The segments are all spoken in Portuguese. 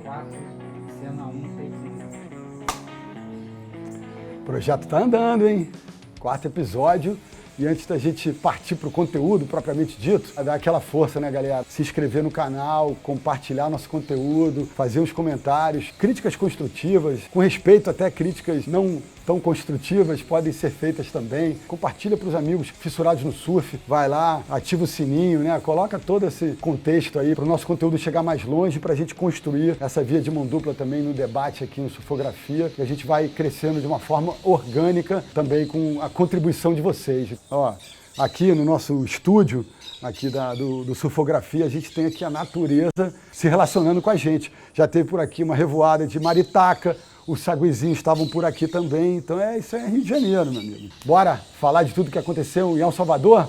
4, cena 1, take 1. O projeto tá andando, hein? 4º episódio. E antes da gente partir para o conteúdo propriamente dito, dar aquela força, né, galera? Se inscrever no canal, compartilhar nosso conteúdo, fazer os comentários, críticas construtivas, com respeito até críticas não tão construtivas, podem ser feitas também. Compartilha para os amigos fissurados no surf, vai lá, ativa o sininho, né? Coloca todo esse contexto aí para o nosso conteúdo chegar mais longe, para a gente construir essa via de mão dupla também no debate aqui no Surfografia. E a gente vai crescendo de uma forma orgânica também com a contribuição de vocês. Ó, aqui no nosso estúdio, aqui do Surfografia, a gente tem aqui a natureza se relacionando com a gente. Já teve por aqui uma revoada de maritaca, os saguizinhos estavam por aqui também, então isso é Rio de Janeiro, meu amigo. Bora falar de tudo que aconteceu em El Salvador?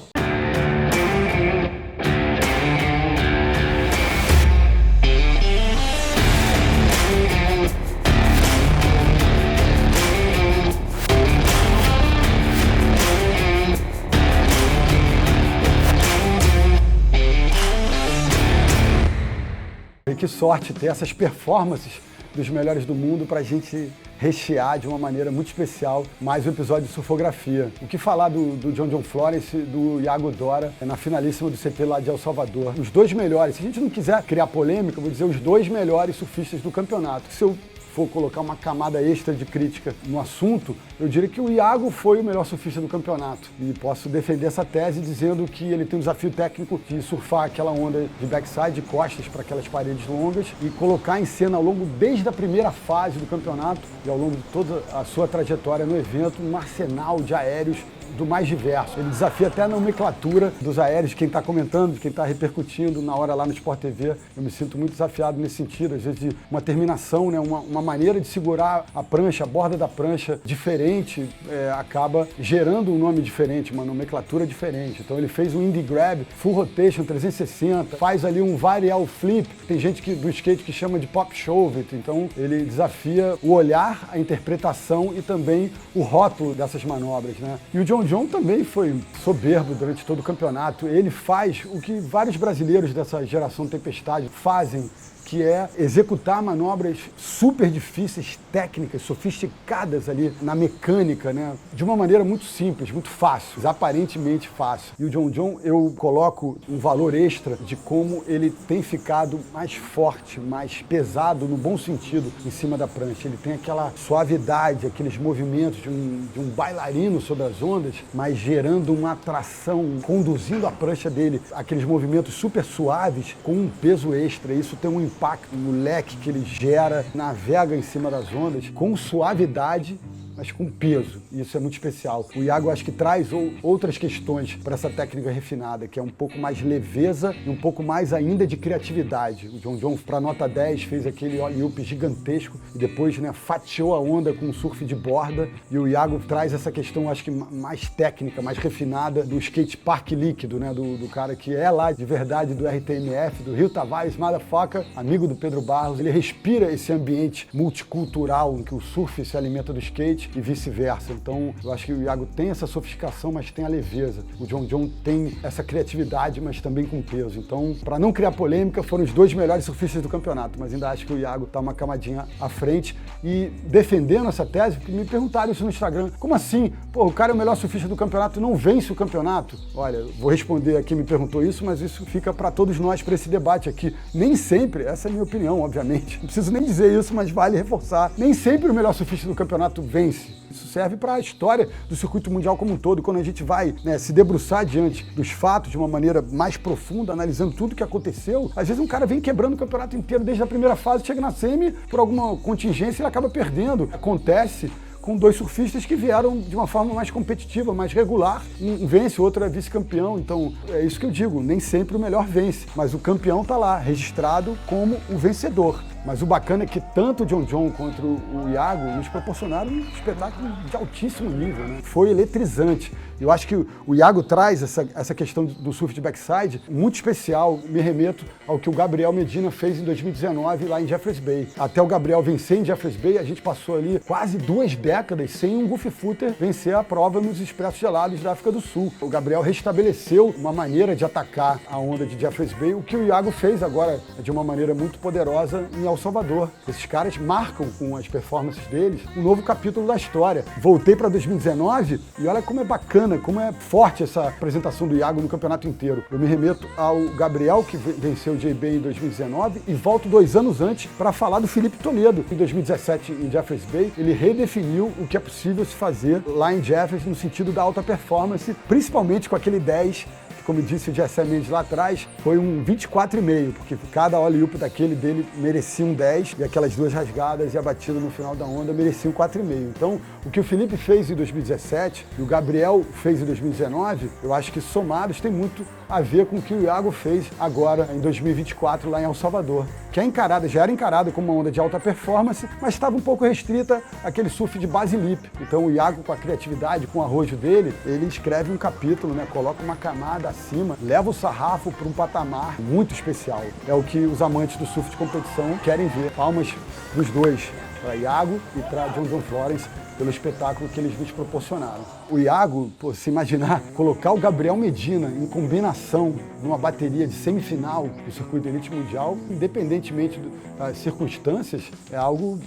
E que sorte ter essas performances dos melhores do mundo para a gente rechear de uma maneira muito especial mais um episódio de Surfografia. O que falar do John Florence, do Iago Dora, na finalíssima do CT lá de El Salvador. Os dois melhores, se a gente não quiser criar polêmica, eu vou dizer os dois melhores surfistas do campeonato. Se eu for colocar uma camada extra de crítica no assunto, eu diria que o Iago foi o melhor surfista do campeonato. E posso defender essa tese dizendo que ele tem um desafio técnico de surfar aquela onda de backside, de costas para aquelas paredes longas e colocar em cena ao longo desde a primeira fase do campeonato e ao longo de toda a sua trajetória no evento, um arsenal de aéreos do mais diverso. Ele desafia até a nomenclatura dos aéreos, quem está comentando, quem está repercutindo na hora lá no Sport TV. Eu me sinto muito desafiado nesse sentido, às vezes de uma terminação, né? uma maneira de segurar a prancha, a borda da prancha diferente, acaba gerando um nome diferente, uma nomenclatura diferente. Então ele fez um indie grab, full rotation 360, faz ali um varial flip, tem gente do skate que chama de pop shove, então ele desafia o olhar, a interpretação e também o rótulo dessas manobras, né? E o John também foi soberbo durante todo o campeonato. Ele faz o que vários brasileiros dessa geração Tempestade fazem, que é executar manobras super difíceis, técnicas, sofisticadas ali na mecânica, né? De uma maneira muito simples, muito fácil, aparentemente fácil. E o John, eu coloco um valor extra de como ele tem ficado mais forte, mais pesado, no bom sentido, em cima da prancha. Ele tem aquela suavidade, aqueles movimentos de um bailarino sobre as ondas, mas gerando uma atração, conduzindo a prancha dele, aqueles movimentos super suaves com um peso extra. Isso tem um impacto no leque que ele gera, navega em cima das ondas com suavidade, mas com peso. Isso é muito especial. O Iago acho que traz outras questões para essa técnica refinada, que é um pouco mais leveza e um pouco mais ainda de criatividade. O John para nota 10, fez aquele alley-oop gigantesco e depois, né, fatiou a onda com um surf de borda. E o Iago traz essa questão, acho que mais técnica, mais refinada do skate park líquido, né, do cara que é lá de verdade do RTMF, do Rio Tavares, motherfucker, amigo do Pedro Barros. Ele respira esse ambiente multicultural em que o surf se alimenta do skate e vice-versa. Então, eu acho que o Iago tem essa sofisticação, mas tem a leveza. O John tem essa criatividade, mas também com peso. Então, para não criar polêmica, foram os dois melhores surfistas do campeonato, mas ainda acho que o Iago está uma camadinha à frente. E defendendo essa tese, porque me perguntaram isso no Instagram, como assim? Pô, o cara é o melhor surfista do campeonato e não vence o campeonato? Olha, vou responder a quem me perguntou isso, mas isso fica para todos nós, para esse debate aqui. Nem sempre, essa é a minha opinião, obviamente, não preciso nem dizer isso, mas vale reforçar, nem sempre o melhor surfista do campeonato vence. Isso serve para a história do circuito mundial como um todo. Quando a gente vai, né, se debruçar diante dos fatos de uma maneira mais profunda, analisando tudo que aconteceu, às vezes um cara vem quebrando o campeonato inteiro desde a primeira fase, chega na semi, por alguma contingência ele acaba perdendo. Acontece com dois surfistas que vieram de uma forma mais competitiva, mais regular. Um vence, o outro é vice-campeão. Então, é isso que eu digo, nem sempre o melhor vence, mas o campeão está lá, registrado como o vencedor. Mas o bacana é que tanto o John quanto o Iago nos proporcionaram um espetáculo de altíssimo nível, né? Foi eletrizante. Eu acho que o Iago traz essa questão do surf de backside muito especial. Me remeto ao que o Gabriel Medina fez em 2019 lá em Jeffreys Bay. Até o Gabriel vencer em Jeffreys Bay, a gente passou ali quase 2 décadas sem um Goofy Footer vencer a prova nos expressos gelados da África do Sul. O Gabriel restabeleceu uma maneira de atacar a onda de Jeffreys Bay, o que o Iago fez agora de uma maneira muito poderosa em El El Salvador. Esses caras marcam com as performances deles um novo capítulo da história. Voltei para 2019 e olha como é bacana, como é forte essa apresentação do Iago no campeonato inteiro. Eu me remeto ao Gabriel, que venceu o JB em 2019, e volto 2 anos antes para falar do Felipe Toledo. Em 2017, em Jeffreys Bay, ele redefiniu o que é possível se fazer lá em Jeffreys no sentido da alta performance, principalmente com aquele 10, que, como disse o Jessé Mendes lá atrás, foi um 24,5, porque cada alley-oop daquele dele merecia um 10, e aquelas 2 rasgadas e a batida no final da onda mereciam 4,5. Então, o que o Felipe fez em 2017 e o Gabriel fez em 2019, eu acho que somados tem muito a ver com o que o Iago fez agora em 2024 lá em El Salvador, que já era encarada como uma onda de alta performance, mas estava um pouco restrita àquele surf de base lip. Então o Iago, com a criatividade, com o arrojo dele, ele escreve um capítulo, né, coloca uma camada acima, leva o sarrafo para um patamar muito especial. É o que os amantes do surf de competição querem ver. Palmas para os dois, para Iago e para John Florence, pelo espetáculo que eles nos proporcionaram. O Iago, se imaginar, colocar o Gabriel Medina em combinação numa bateria de semifinal do circuito elite mundial, independentemente das circunstâncias, é algo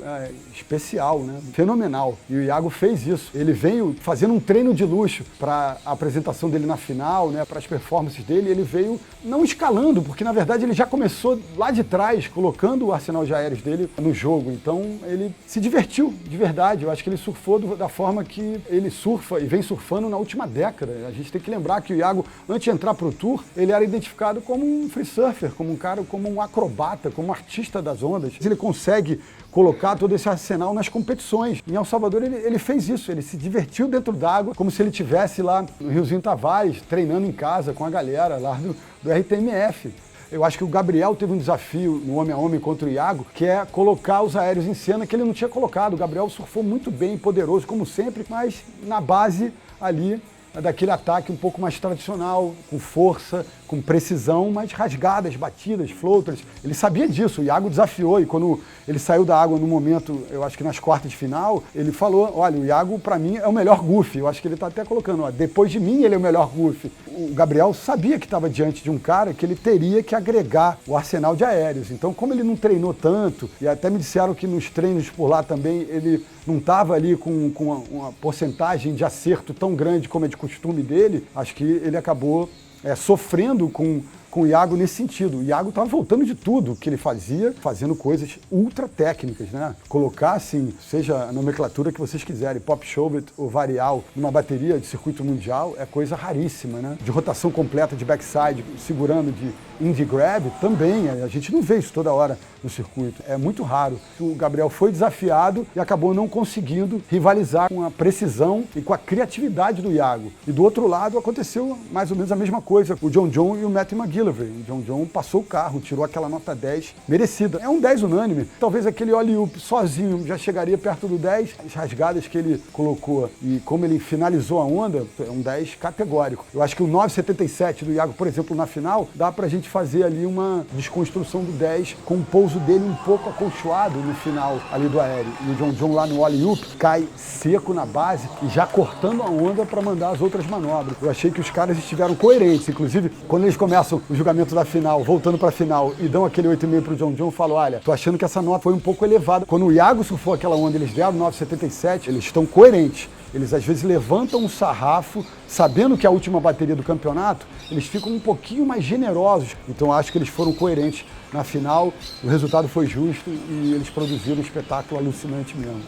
especial, né? Fenomenal. E o Iago fez isso. Ele veio fazendo um treino de luxo para a apresentação dele na final, né, para as performances dele. Ele veio não escalando, porque na verdade ele já começou lá de trás, colocando o arsenal de aéreos dele no jogo. Então ele se divertiu de verdade. Eu acho que ele surfou da forma que ele surfa e vem surfando na última década. A gente tem que lembrar que o Iago, antes de entrar para o Tour, ele era identificado como um free surfer, como um cara, como um acrobata, como um artista das ondas. Ele consegue colocar todo esse arsenal nas competições. Em El Salvador ele fez isso, ele se divertiu dentro d'água, como se ele estivesse lá no Riozinho Tavares, treinando em casa com a galera lá do RTMF. Eu acho que o Gabriel teve um desafio no homem a homem contra o Iago, que é colocar os aéreos em cena que ele não tinha colocado. O Gabriel surfou muito bem, poderoso, como sempre, mas na base ali daquele ataque um pouco mais tradicional, com força, com precisão, mas rasgadas, batidas, floaters. Ele sabia disso, o Iago desafiou, e quando ele saiu da água no momento, eu acho que nas quartas de final, ele falou, olha, o Iago para mim é o melhor goofy. Eu acho que ele está até colocando, ó, depois de mim ele é o melhor goofy. O Gabriel sabia que estava diante de um cara que ele teria que agregar o arsenal de aéreos. Então, como ele não treinou tanto, e até me disseram que nos treinos por lá também ele não estava ali com uma porcentagem de acerto tão grande como é de costume dele, acho que ele acabou sofrendo com o Iago nesse sentido. O Iago estava voltando de tudo que ele fazia, fazendo coisas ultra técnicas, né? Colocar, assim, seja a nomenclatura que vocês quiserem, pop shove ou varial, numa bateria de circuito mundial, é coisa raríssima, né? De rotação completa de backside, segurando de indie grab, também. A gente não vê isso toda hora no circuito. É muito raro. O Gabriel foi desafiado e acabou não conseguindo rivalizar com a precisão e com a criatividade do Iago. E do outro lado aconteceu mais ou menos a mesma coisa. O John e o Matthew McGillivray. O John passou o carro, tirou aquela nota 10 merecida. É um 10 unânime. Talvez aquele alley-oop sozinho já chegaria perto do 10. As rasgadas que ele colocou e como ele finalizou a onda, é um 10 categórico. Eu acho que o 9,77 do Iago, por exemplo, na final, dá pra gente fazer ali uma desconstrução do 10 com o pouso dele um pouco acolchoado no final ali do aéreo. E o John lá no alley-oop cai seco na base e já cortando a onda para mandar as outras manobras. Eu achei que os caras estiveram coerentes. Inclusive, quando eles começam o julgamento da final, voltando para a final e dão aquele 8,5 pro John, eu falo, olha, tô achando que essa nota foi um pouco elevada. Quando o Iago surfou aquela onda, eles deram 9,77, eles estão coerentes. Eles às vezes levantam um sarrafo, sabendo que é a última bateria do campeonato, eles ficam um pouquinho mais generosos. Então acho que eles foram coerentes na final, o resultado foi justo e eles produziram um espetáculo alucinante mesmo.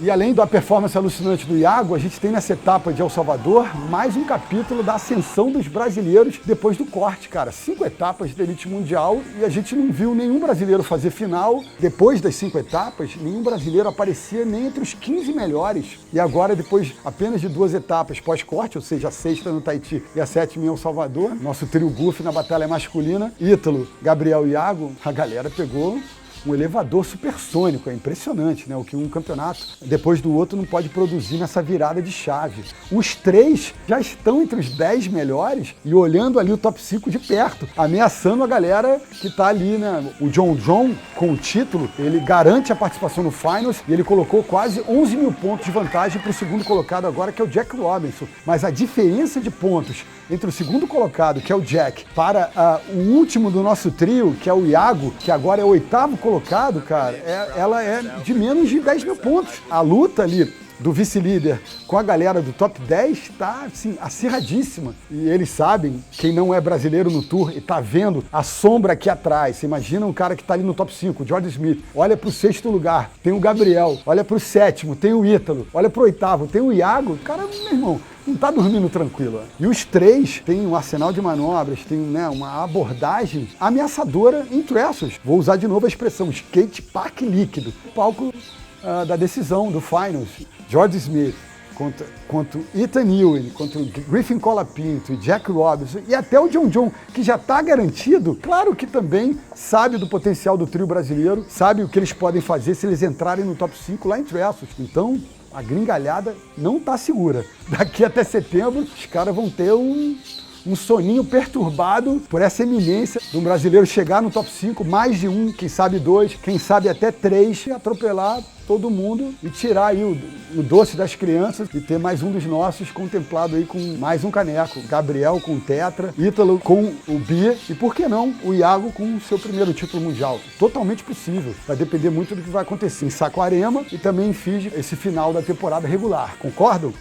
E além da performance alucinante do Iago, a gente tem nessa etapa de El Salvador mais um capítulo da ascensão dos brasileiros depois do corte, cara. 5 etapas da elite mundial e a gente não viu nenhum brasileiro fazer final. Depois das 5 etapas, nenhum brasileiro aparecia nem entre os 15 melhores. E agora, depois apenas de 2 etapas pós-corte, ou seja, a 6ª no Tahiti e a 7ª em El Salvador, nosso trio goofy na batalha masculina, Ítalo, Gabriel e Iago, a galera pegou um elevador supersônico, é impressionante, né? O que um campeonato, depois do outro, não pode produzir nessa virada de chave. Os 3 já estão entre os 10 melhores e olhando ali o top 5 de perto, ameaçando a galera que tá ali, né? O John, com o título, ele garante a participação no Finals e ele colocou quase 11 mil pontos de vantagem para o segundo colocado agora, que é o Jack Robinson. Mas a diferença de pontos entre o segundo colocado, que é o Jack, para o último do nosso trio, que é o Iago, que agora é o 8º colocado colocado, cara, ela é de menos de 10 mil pontos. A luta ali do vice-líder com a galera do top 10 está assim, acirradíssima. E eles sabem, quem não é brasileiro no Tour e tá vendo a sombra aqui atrás. Você imagina um cara que tá ali no top 5, o Jordan Smith. Olha pro 6º lugar, tem o Gabriel. Olha pro 7º, tem o Ítalo. Olha pro 8º, tem o Iago. O cara, meu irmão, não tá dormindo tranquilo. E os três têm um arsenal de manobras, tem, né, uma abordagem ameaçadora em Trestles. Vou usar de novo a expressão skate park líquido. Palco da decisão, do Finals. Jordan Smith contra Ethan Ewing, contra o Griffin Colapinto e Jack Robinson e até o John, que já está garantido, claro que também sabe do potencial do trio brasileiro, sabe o que eles podem fazer se eles entrarem no top 5 lá em Trestles. Então, a gringalhada não está segura. Daqui até setembro, os caras vão ter um soninho perturbado por essa eminência de um brasileiro chegar no top 5, mais de um, quem sabe 2, quem sabe até 3, e atropelar todo mundo e tirar aí o doce das crianças e ter mais um dos nossos contemplado aí com mais um caneco. Gabriel com o Tetra, Ítalo com o Bi e, por que não, o Iago com o seu primeiro título mundial. Totalmente possível. Vai depender muito do que vai acontecer em Saquarema e também em Fiji, esse final da temporada regular. Concordam?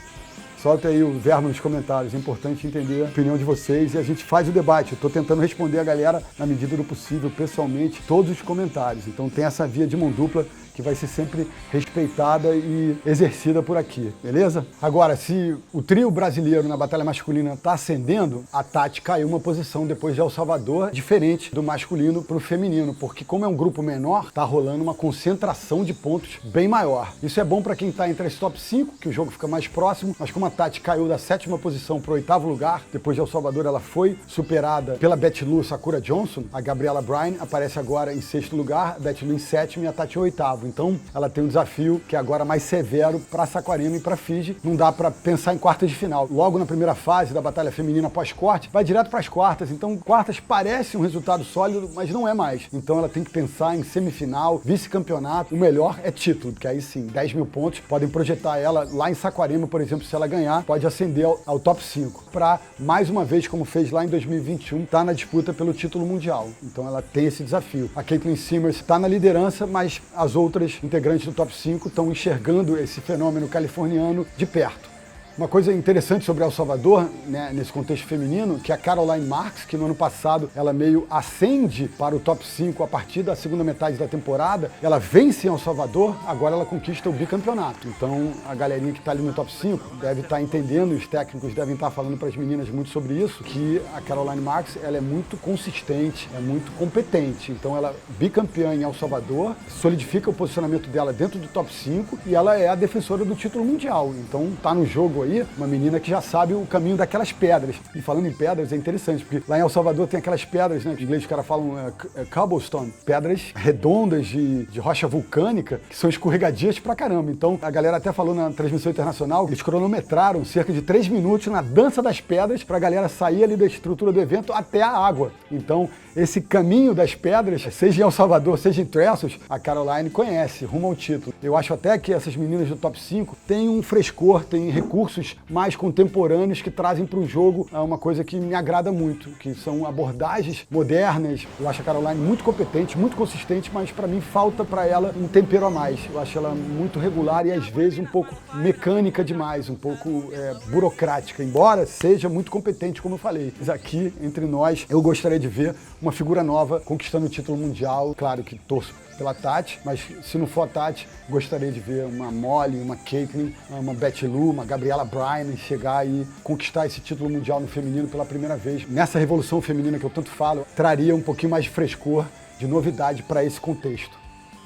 Solta aí o verbo nos comentários, é importante entender a opinião de vocês e a gente faz o debate. Eu estou tentando responder a galera na medida do possível, pessoalmente, todos os comentários. Então tem essa via de mão dupla que vai ser sempre respeitada e exercida por aqui, beleza? Agora, se o trio brasileiro na batalha masculina está ascendendo, a Tati caiu uma posição depois de El Salvador, diferente do masculino para o feminino, porque como é um grupo menor, tá rolando uma concentração de pontos bem maior. Isso é bom para quem está entre as top 5, que o jogo fica mais próximo, mas como a Tati caiu da 7ª posição para o 8º lugar, depois de El Salvador ela foi superada pela Betty Lou Sakura Johnson, a Gabriela Bryan aparece agora em 6º lugar, a Betty Lou em 7º e a Tati em 8º. Então, ela tem um desafio que é agora mais severo para Saquarema e para Fiji. Não dá para pensar em quartas de final. Logo na primeira fase da batalha feminina pós-corte, vai direto para as quartas. Então, quartas parece um resultado sólido, mas não é mais. Então, ela tem que pensar em semifinal, vice-campeonato. O melhor é título, porque aí sim, 10 mil pontos podem projetar ela lá em Saquarema, por exemplo, se ela ganhar, pode ascender ao top 5. Para, mais uma vez, como fez lá em 2021, estar na disputa pelo título mundial. Então, ela tem esse desafio. A Caitlin Simmers está na liderança, mas as outras integrantes do top 5 estão enxergando esse fenômeno californiano de perto. Uma coisa interessante sobre El Salvador, né, nesse contexto feminino, que a Caroline Marks, que no ano passado ela meio ascende para o top 5 a partir da segunda metade da temporada, ela vence em El Salvador, agora ela conquista o bicampeonato. Então a galerinha que está ali no top 5 deve estar entendendo, os técnicos devem estar falando para as meninas muito sobre isso, que a Caroline Marks ela é muito consistente, é muito competente. Então ela bicampeã em El Salvador, solidifica o posicionamento dela dentro do top 5 e ela é a defensora do título mundial. Então tá no jogo aí uma menina que já sabe o caminho daquelas pedras. E falando em pedras, é interessante, porque lá em El Salvador tem aquelas pedras, né, que em inglês os caras falam cobblestone, pedras redondas de rocha vulcânica, que são escorregadias pra caramba. Então, a galera até falou na transmissão internacional, eles cronometraram cerca de 3 minutos na dança das pedras pra galera sair ali da estrutura do evento até a água. Então, esse caminho das pedras, seja em El Salvador, seja em Trestles, a Caroline conhece, rumo ao título. Eu acho até que essas meninas do top 5 têm um frescor, têm recursos mais contemporâneos que trazem para o jogo uma coisa que me agrada muito, que são abordagens modernas. Eu acho a Caroline muito competente, muito consistente, mas para mim falta para ela um tempero a mais. Eu acho ela muito regular e às vezes um pouco mecânica demais, um pouco burocrática, embora seja muito competente, como eu falei. Mas aqui, entre nós, eu gostaria de ver uma figura nova conquistando o título mundial. Claro que torço pela Tati, mas se não for a Tati, gostaria de ver uma Molly, uma Caitlin, uma Betty Lou, uma Gabriela Bryan chegar e conquistar esse título mundial no feminino pela primeira vez. Nessa revolução feminina que eu tanto falo, traria um pouquinho mais de frescor, de novidade para esse contexto.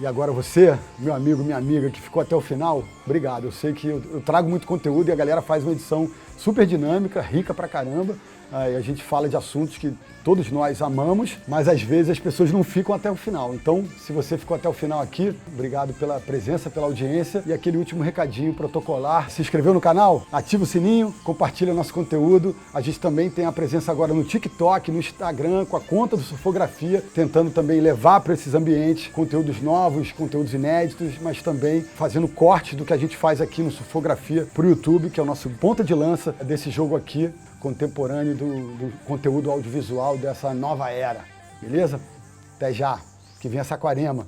E agora você, meu amigo, minha amiga, que ficou até o final, obrigado. Eu sei que eu trago muito conteúdo e a galera faz uma edição super dinâmica, rica pra caramba. Aí a gente fala de assuntos que todos nós amamos, mas às vezes as pessoas não ficam até o final. Então, se você ficou até o final aqui, obrigado pela presença, pela audiência. E aquele último recadinho protocolar. Se inscreveu no canal? Ativa o sininho, compartilha nosso conteúdo. A gente também tem a presença agora no TikTok, no Instagram, com a conta do Surfografia, tentando também levar para esses ambientes conteúdos novos, conteúdos inéditos, mas também fazendo cortes do que a gente faz aqui no Surfografia para o YouTube, que é o nosso ponta de lança desse jogo aqui, contemporâneo do conteúdo audiovisual dessa nova era, beleza? Até já, que vem a Saquarema.